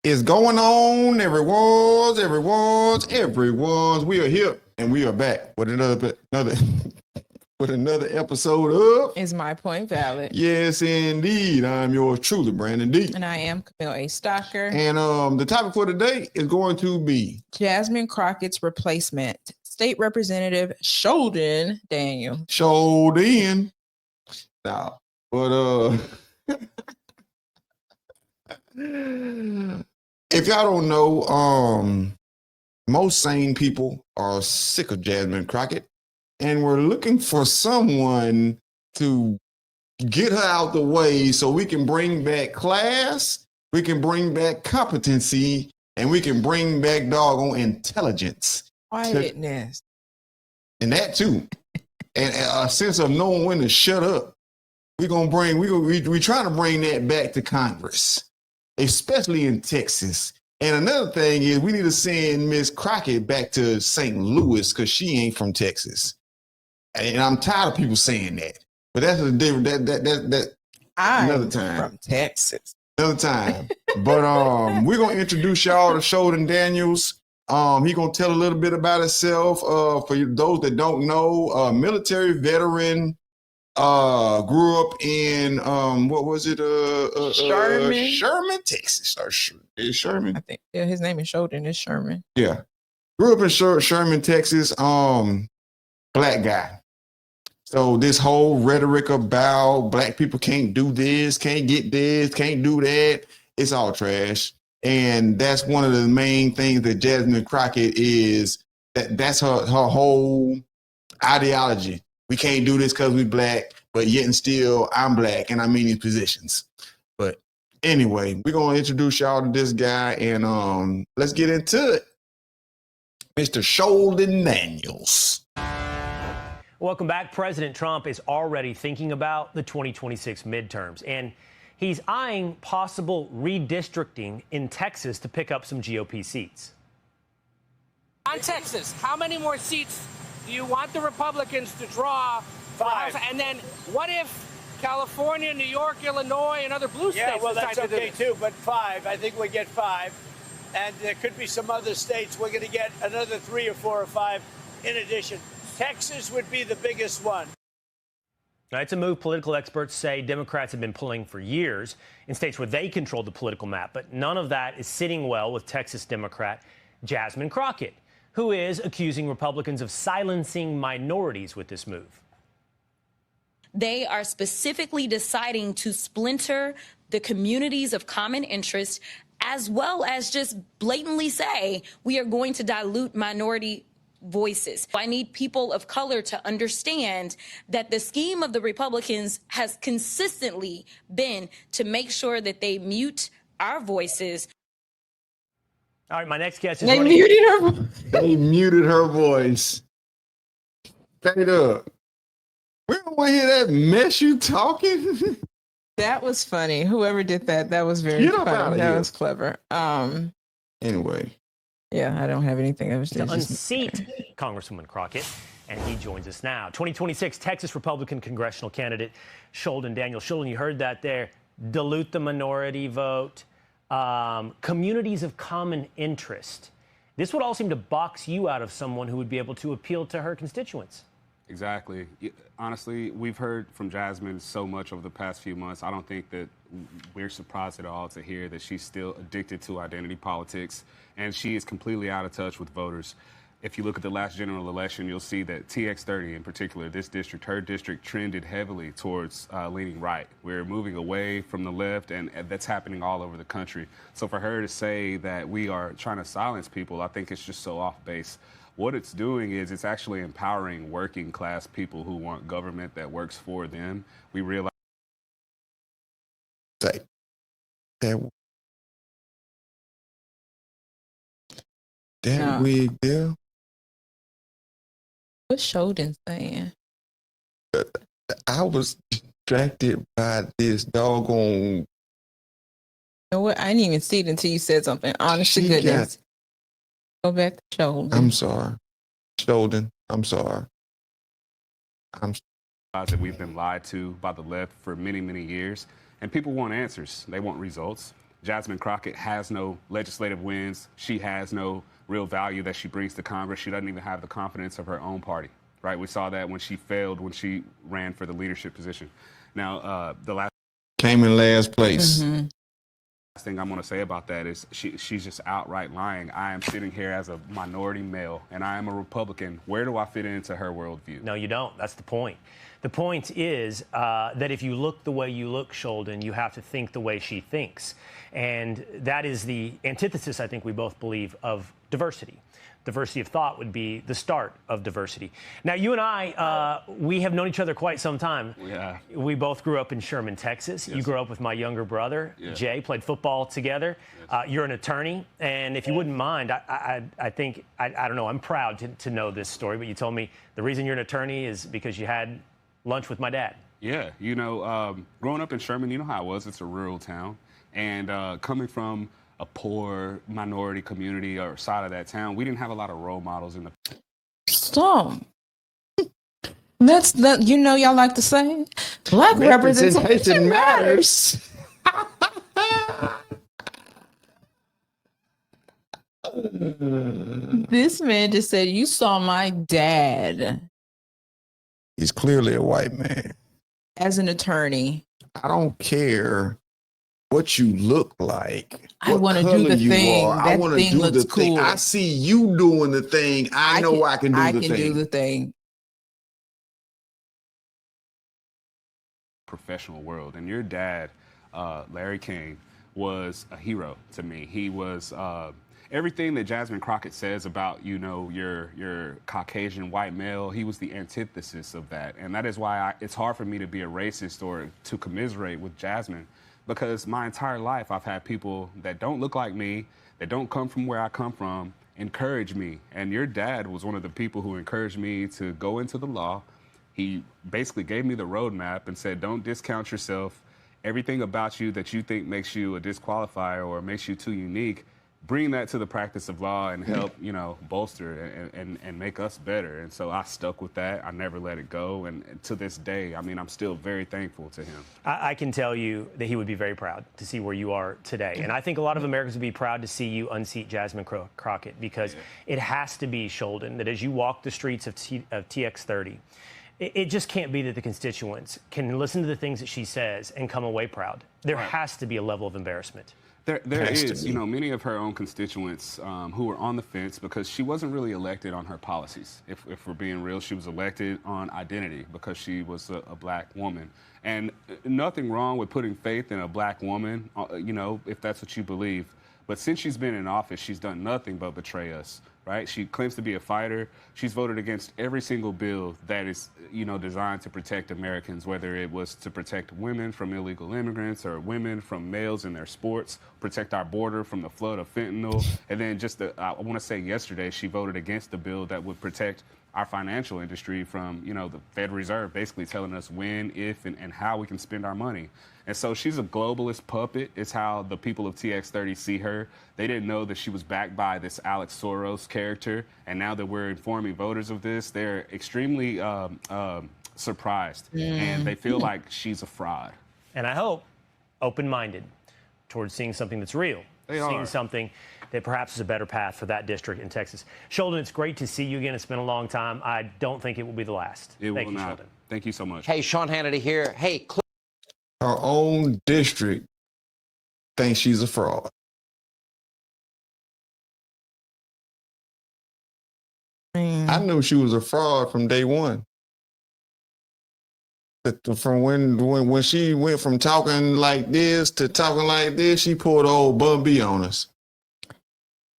is going on, everyone's. We are here and we are back with another with another episode of Is My Point Valid? Yes, indeed. I'm yours truly, Brandon D. And I am Camille A. Stocker. And the topic for today is going to be Jasmine Crockett's replacement, State Representative Sholdon Daniels. Sholdon. Now, but if y'all don't know, most sane people are sick of Jasmine Crockett, and we're looking for someone to get her out the way so we can bring back class, we can bring back competency, and we can bring back doggone intelligence. Quietness. And that too. And a sense of knowing when to shut up. We're trying to bring that back to Congress, especially in Texas. And another thing is we need to send Miss Crockett back to St. Louis because she ain't from Texas. And I'm tired of people saying that. But that's a different another time. From Texas. Another time. But we're gonna introduce y'all to Sholdon Daniels. He gonna tell a little bit about himself. For those that don't know, military veteran. Grew up in what was it? Sherman, Texas. Is Sherman? I think his name is Sholdon. It's Sherman. Yeah, grew up in Sherman, Texas. Black guy. So this whole rhetoric about black people can't do this, can't get this, can't do that, it's all trash. And that's one of the main things that Jasmine Crockett is. That's her whole ideology. We can't do this because we black, but yet and still I'm black and I'm in these positions. But anyway, we're going to introduce y'all to this guy and let's get into it. Mr. Sholdon Daniels. Welcome back. President Trump is already thinking about the 2026 midterms, and he's eyeing possible redistricting in Texas to pick up some GOP seats. On Texas, how many more seats do you want the Republicans to draw? 5. And then what if California, New York, Illinois, and other blue states? Yeah, well, that's decide to do okay this? too, but 5. I think we get 5. And there could be some other states. We're going to get another 3 or 4 or 5 in addition. Texas would be the biggest one. Now, it's a move political experts say Democrats have been pulling for years in states where they control the political map. But none of that is sitting well with Texas Democrat Jasmine Crockett, who is accusing Republicans of silencing minorities with this move. They are specifically deciding to splinter the communities of common interest, as well as just blatantly say, we are going to dilute minority voices. I need people of color to understand that the scheme of the Republicans has consistently been to make sure that they mute our voices. All right, my next guest is They muted her. They muted her voice. Straight up. We don't want to hear that mess you talking. That was funny. Whoever did that was very Get up outta funny. That here. was clever. Anyway. Yeah, I don't have anything. I was to just unseat Congresswoman Crockett, and he joins us now. 2026 Texas Republican congressional candidate Sholdon Daniels. Sholdon, you heard that there. Dilute the minority vote, communities of common interest. This would all seem to box you out of someone who would be able to appeal to her constituents. Exactly. Honestly, we've heard from Jasmine so much over the past few months. I don't think that we're surprised at all to hear that she's still addicted to identity politics, and she is completely out of touch with voters. If you look at the last general election, you'll see that TX30 in particular, this district, her district trended heavily towards leaning right. We're moving away from the left, and that's happening all over the country. So for her to say that we are trying to silence people, I think it's just so off base. What it's doing is it's actually empowering working class people who want government that works for them. We realize That No. wig there. What's Sholdon saying? I was distracted by this doggone. You know what? I didn't even see it until you said something. Honest to She goodness. Go back to Sholdon. I'm sorry. Sholdon, I'm sorry. that we've been lied to by the left for many, many years. And people want answers. They want results. Jasmine Crockett has no legislative wins. She has no real value that she brings to Congress. She doesn't even have the confidence of her own party, right? We saw that when she failed when she ran for the leadership position. Now, the last Came in last place. Mm-hmm. thing I'm going to say about that is she's just outright lying. I am sitting here as a minority male, and I am a Republican. Where do I fit into her worldview? No, you don't. That's the point. The point is that if you look the way you look, Sholdon, you have to think the way she thinks. And that is the antithesis, I think we both believe, of diversity. Diversity of thought would be the start of diversity. Now, you and I, we have known each other quite some time. Yeah. We both grew up in Sherman, Texas. Yes. You grew up with my younger brother, Yeah. Jay, played football together. Yes. You're an attorney. And if you wouldn't mind, I think, I don't know, I'm proud to know this story, but you told me the reason you're an attorney is because you had lunch with my dad. Yeah, you know, growing up in Sherman, you know how it was. It's a rural town. And coming from a poor minority community or side of that town, we didn't have a lot of role models in the. Stop. That's that. You know, y'all like to say, black representation matters. This man just said, "You saw my dad He's clearly a white man. as an attorney." I don't care what you look like. I what wanna do color the you thing. are. I That wanna thing do looks the thing. cool. I see you doing the thing. I know I can do I the can thing. do the thing. Professional world, and your dad, Larry King, was a hero to me. He was everything that Jasmine Crockett says about, you know, your Caucasian white male. He was the antithesis of that, and that is why it's hard for me to be a racist or to commiserate with Jasmine, because my entire life I've had people that don't look like me, that don't come from where I come from, encourage me. And your dad was one of the people who encouraged me to go into the law. He basically gave me the roadmap and said, don't discount yourself. Everything about you that you think makes you a disqualifier or makes you too unique, bring that to the practice of law and help, you know, bolster and make us better. And so I stuck with that. I never let it go. And to this day, I mean, I'm still very thankful to him. I can tell you that he would be very proud to see where you are today. And I think a lot of Americans would be proud to see you unseat Jasmine Crockett, because it has to be, Sholdon, that as you walk the streets of TX30, it just can't be that the constituents can listen to the things that she says and come away proud. There has to be a level of embarrassment. There is, you know, many of her own constituents who were on the fence because she wasn't really elected on her policies. If we're being real, she was elected on identity because she was a black woman. And nothing wrong with putting faith in a black woman, you know, if that's what you believe. But since she's been in office, she's done nothing but betray us, right? She claims to be a fighter. She's voted against every single bill that is, you know, designed to protect Americans, whether it was to protect women from illegal immigrants or women from males in their sports, protect our border from the flood of fentanyl. And then just, I want to say yesterday, she voted against the bill that would protect our financial industry from, you know, the Federal Reserve basically telling us when, if, and how we can spend our money. And so she's a globalist puppet. It's how the people of TX30 see her. They didn't know that she was backed by this Alex Soros character. And now that we're informing voters of this, they're extremely surprised. And they feel like she's a fraud. And I hope open-minded towards seeing something that's real, seeing something that perhaps is a better path for that district in Texas. Sholdon, it's great to see you again. It's been a long time. I don't think it will be the last. Thank you, Sholdon. Thank you so much. Hey, Sean Hannity here. Hey, Her own district thinks she's a fraud. I knew she was a fraud from day one. From when she went from talking like this to talking like this, she pulled old Bun B on us.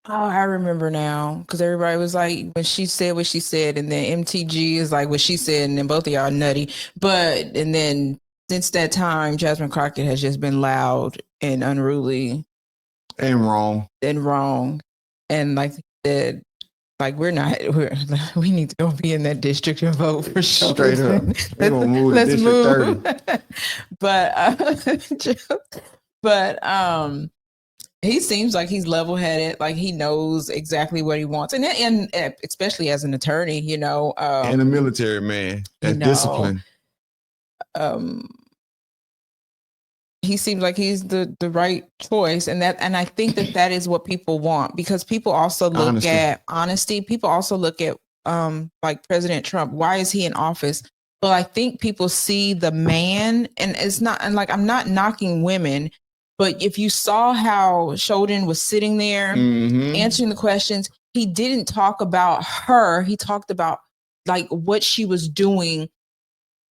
Oh, I remember now, because everybody was like, when she said what she said, and then MTG is like what she said, and then both of y'all are nutty. And then since that time, Jasmine Crockett has just been loud and unruly and wrong. And like said, like we need to go be in that district and vote for sure. Straight up. We're gonna move to District 30. but he seems like he's level-headed, like he knows exactly what he wants, and especially as an attorney, you know, and a military man. That's discipline. he seems like he's the right choice, and I think that is what people want, because people also look at honesty. People also look at like President Trump. Why is he in office? Well, I think people see the man, and it's not, and like, I'm not knocking women, but if you saw how Sholdon was sitting there answering the questions, he didn't talk about her. He talked about like what she was doing.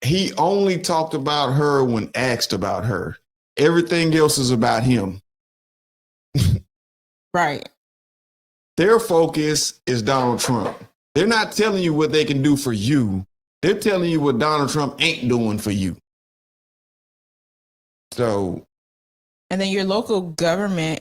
He only talked about her when asked about her. Everything else is about him. Right. Their focus is Donald Trump. They're not telling you what they can do for you. They're telling you what Donald Trump ain't doing for you. So. And then your local government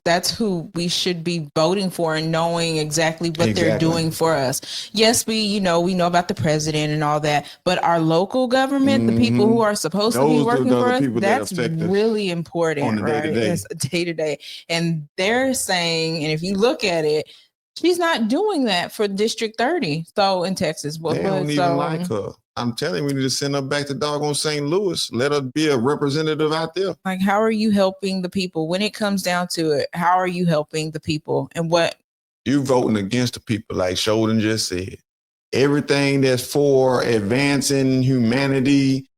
that's who we should be voting for and knowing exactly what they're doing for us. Yes, we know about the president and all that, but our local government, the people who are supposed to be working for us, that's really important, on the right? It's day to day. And they're saying, and if you look at it, she's not doing that for District 30. So in Texas, they don't even like her. I'm telling you, we need to send her back to doggone St. Louis. Let her be a representative out there. Like, how are you helping the people? When it comes down to it, how are you helping the people? And what? You voting against the people, like Sholdon just said. Everything that's for advancing humanity,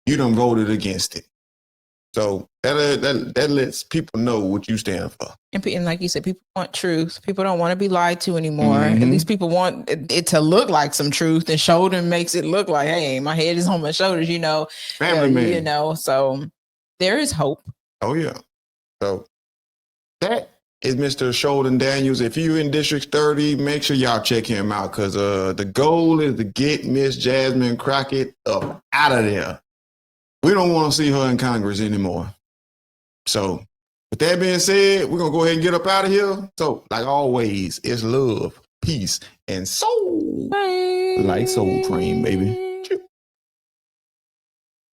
you done voted against it. So that lets people know what you stand for. And like you said, people want truth. People don't want to be lied to anymore. At least people want it to look like some truth. And Sholdon makes it look like, hey, my head is on my shoulders, Family man. So there is hope. Oh, yeah. So that is Mr. Sholdon Daniels. If you're in District 30, make sure y'all check him out, because the goal is to get Miss Jasmine Crockett up out of there. We don't want to see her in Congress anymore. So with that being said, we're going to go ahead and get up out of here. So like always, it's love, peace, and soul. Bye. Like Soul Train, baby.